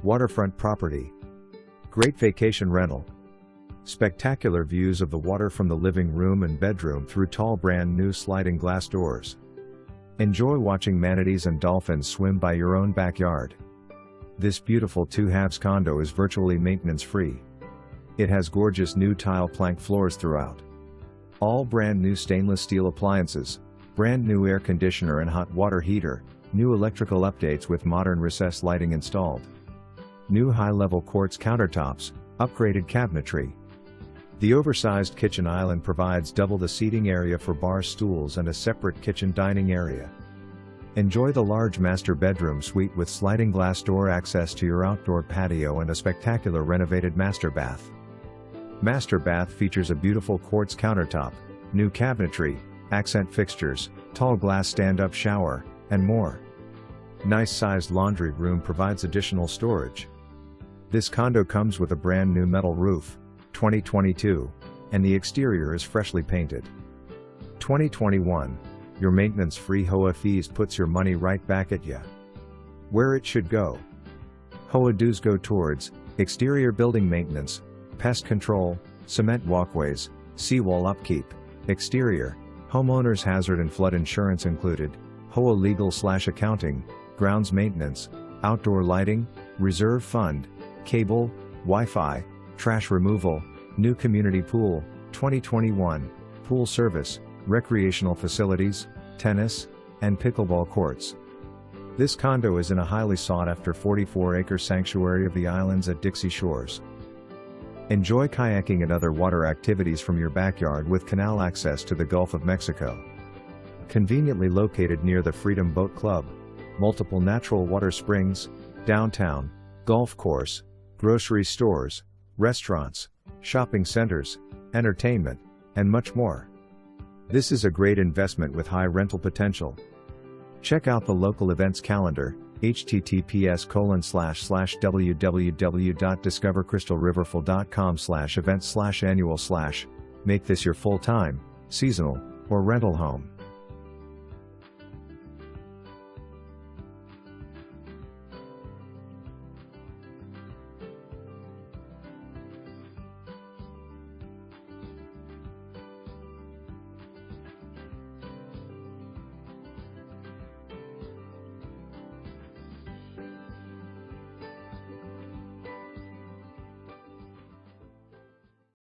Waterfront property. Great vacation rental. Spectacular views of the water from the living room and bedroom through tall brand new sliding glass doors. Enjoy watching manatees and dolphins swim by your own backyard. This beautiful two-halves condo is virtually maintenance-free. It has gorgeous new tile plank floors throughout. All brand new stainless steel appliances, brand new air conditioner and hot water heater, new electrical updates with modern recessed lighting installed. New high-level quartz countertops, upgraded cabinetry. The oversized kitchen island provides double the seating area for bar stools and a separate kitchen dining area. Enjoy the large master bedroom suite with sliding glass door access to your outdoor patio and a spectacular renovated master bath. Master bath features a beautiful quartz countertop, new cabinetry, accent fixtures, tall glass stand-up shower, and more. Nice-sized laundry room provides additional storage. This condo comes with a brand new metal roof, 2022, and the exterior is freshly painted. 2021, your maintenance-free HOA fees puts your money right back at ya. Where it should go. HOA dues go towards exterior building maintenance, pest control, cement walkways, seawall upkeep, exterior, homeowners hazard and flood insurance included, HOA Legal/accounting, grounds maintenance, outdoor lighting, reserve fund, cable, Wi-Fi, trash removal, new community pool, 2021, pool service, recreational facilities, tennis, and pickleball courts. This condo is in a highly sought-after 44-acre sanctuary of the islands at Dixie Shores. Enjoy kayaking and other water activities from your backyard with canal access to the Gulf of Mexico. Conveniently located near the Freedom Boat Club, multiple natural water springs, downtown, golf course, grocery stores, restaurants, shopping centers, entertainment, and much more. This is a great investment with high rental potential. Check out the local events calendar, https://www.discovercrystalriverful.com/events/annual/. Make this your full-time, seasonal, or rental home.